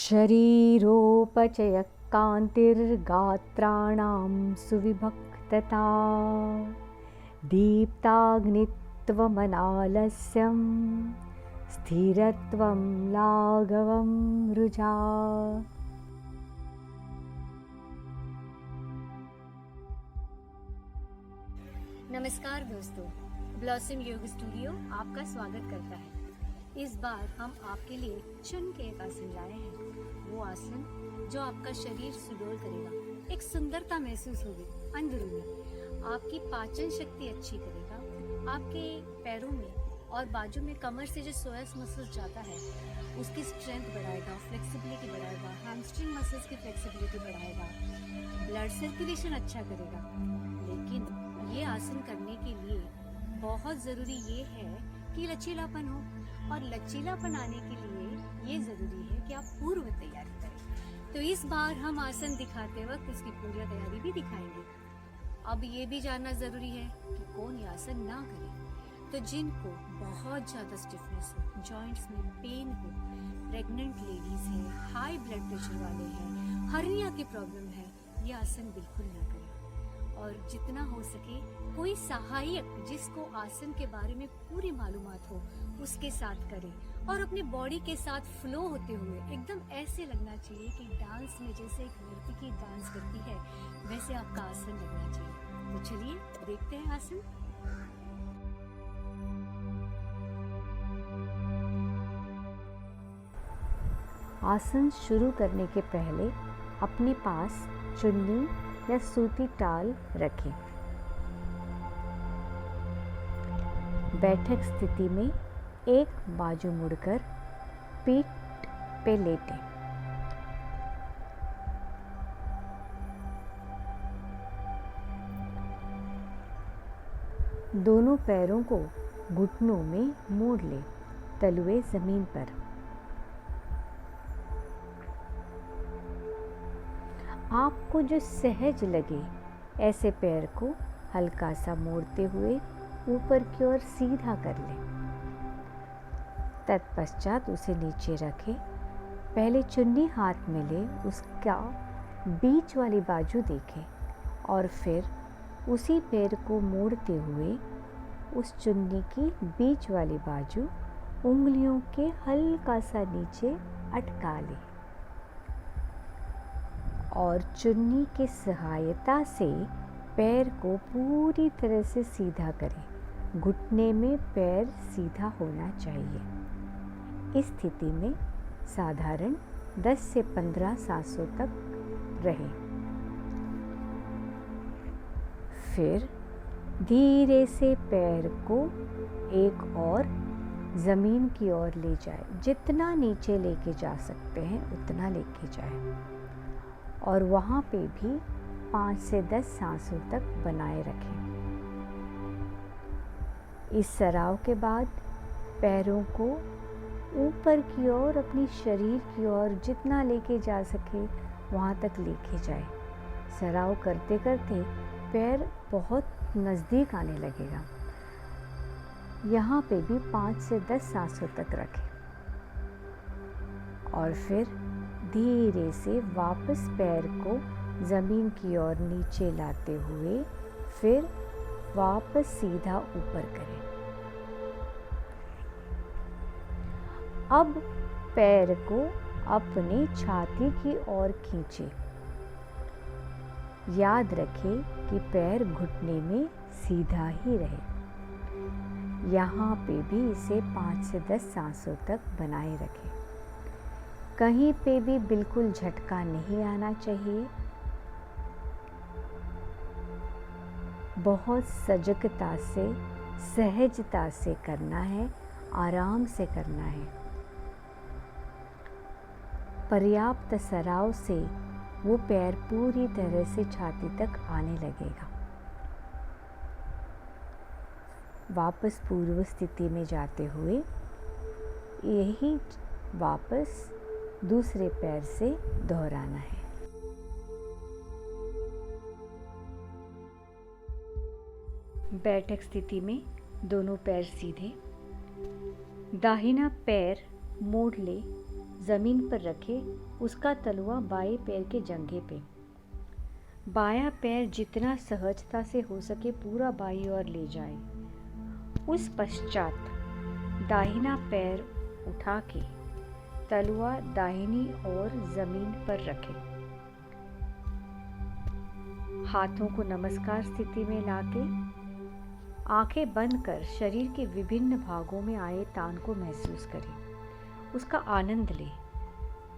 शरीरोपचयकान्तिर्गात्राणां सुविभक्तता दीप्ताग्नित्वमनालस्यं स्थिरत्वं लाघवं रुजा। नमस्कार दोस्तों, ब्लॉसम योग स्टूडियो आपका स्वागत करता है। इस बार हम आपके लिए चुन के एक आसन लाए हैं। वो आसन जो आपका शरीर सुडौल करेगा, एक सुंदरता महसूस होगी अंदरूनी, आपकी पाचन शक्ति अच्छी करेगा, आपके पैरों में और बाजू में कमर से जो सोयास मसल्स जाता है उसकी स्ट्रेंथ बढ़ाएगा, फ्लेक्सिबिलिटी बढ़ाएगा, हैमस्ट्रिंग मसल्स की फ्लेक्सिबिलिटी बढ़ाएगा, ब्लड सर्कुलेशन अच्छा करेगा। लेकिन ये आसन करने के लिए बहुत ज़रूरी ये है कि लचीलापन हो, और लचीलापन आने के लिए ये ज़रूरी है कि आप पूर्व तैयारी करें। तो इस बार हम आसन दिखाते वक्त उसकी पूरी तैयारी भी दिखाएंगे। अब ये भी जानना ज़रूरी है कि कौन ये आसन ना करे। तो जिनको बहुत ज़्यादा स्टिफनेस हो, जॉइंट्स में पेन हो, प्रेग्नेंट लेडीज़ हैं, हाई ब्लड प्रेशर वाले हैं, हर्निया की प्रॉब्लम है, ये आसन बिल्कुल ना करें। और जितना हो सके कोई सहायक जिसको आसन के बारे में पूरी मालूमात हो उसके साथ करें, और अपने बॉडी के साथ फ्लो होते हुए एकदम ऐसे लगना चाहिए कि डांस में जैसे एक नर्तकी डांस करती है वैसे आपका आसन लगना चाहिए। तो चलिए देखते हैं आसन। आसन शुरू करने के पहले अपने पास चुन्नी या सूती टाल रखें। बैठक स्थिति में एक बाजू मुड़कर पीठ पे लेटें। दोनों पैरों को घुटनों में मोड़ लें, तलुए जमीन पर। आपको जो सहज लगे ऐसे पैर को हल्का सा मोड़ते हुए ऊपर की ओर सीधा कर लें। तत्पश्चात उसे नीचे रखें। पहले चुन्नी हाथ में लें, उसका बीच वाली बाजू देखें और फिर उसी पैर को मोड़ते हुए उस चुन्नी की बीच वाली बाजू उंगलियों के हल्का सा नीचे अटका लें और चुन्नी की सहायता से पैर को पूरी तरह से सीधा करें। घुटने में पैर सीधा होना चाहिए। इस स्थिति में साधारण 10 से 15 सांसों तक रहें। फिर धीरे से पैर को एक और ज़मीन की ओर ले जाए। जितना नीचे लेके जा सकते हैं उतना लेके जाएं, और वहाँ पे भी 5 से 10 सांसों तक बनाए रखें। इस सराव के बाद पैरों को ऊपर की ओर अपनी शरीर की ओर जितना लेके जा सके वहाँ तक लेके जाए। सराव करते करते पैर बहुत नज़दीक आने लगेगा। यहाँ पे भी 5 से 10 सांसों तक रखें और फिर धीरे से वापस पैर को ज़मीन की ओर नीचे लाते हुए फिर वापस सीधा ऊपर करें। अब पैर को अपनी छाती की ओर खींचें। याद रखें कि पैर घुटने में सीधा ही रहे। यहाँ पे भी इसे 5 से 10 सांसों तक बनाए रखें। कहीं पे भी बिल्कुल झटका नहीं आना चाहिए। बहुत सजगता से, सहजता से करना है, आराम से करना है। पर्याप्त सराव से वो पैर पूरी तरह से छाती तक आने लगेगा। वापस पूर्व स्थिति में जाते हुए यही वापस दूसरे पैर से दोहराना है। बैठक स्थिति में दोनों पैर सीधे, दाहिना पैर मोड़ ले ज़मीन पर रखे, उसका तलुआ बाएं पैर के जंघे पे। बायां पैर जितना सहजता से हो सके पूरा बाईं ओर ले जाए। उस पश्चात दाहिना पैर उठा के तलुआ दाहिनी ओर ज़मीन पर रखें। हाथों को नमस्कार स्थिति में लाके आंखें बंद कर शरीर के विभिन्न भागों में आए तान को महसूस करें, उसका आनंद लें।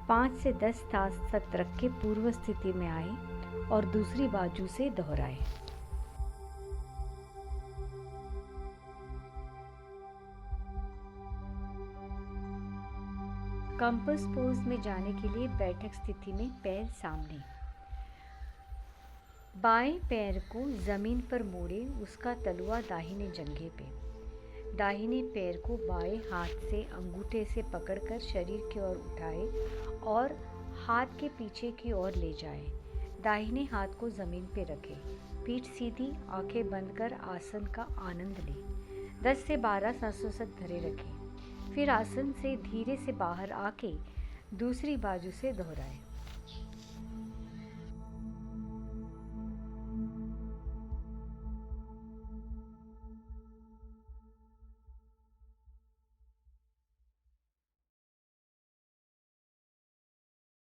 5 से 10 सांस तक रख के पूर्व स्थिति में आए और दूसरी बाजू से दोहराएं। कंपास पोज में जाने के लिए बैठक स्थिति में पैर सामने, बाएं पैर को ज़मीन पर मोड़े, उसका तलुआ दाहिने जंघे पे। दाहिने पैर को बाएं हाथ से अंगूठे से पकड़कर शरीर की ओर उठाए और हाथ के पीछे की ओर ले जाए। दाहिने हाथ को ज़मीन पे रखें, पीठ सीधी, आंखें बंद कर आसन का आनंद लें। 10 से 12 सांसों तक धरे रखें, फिर आसन से धीरे से बाहर आके दूसरी बाजू से दोहराएं।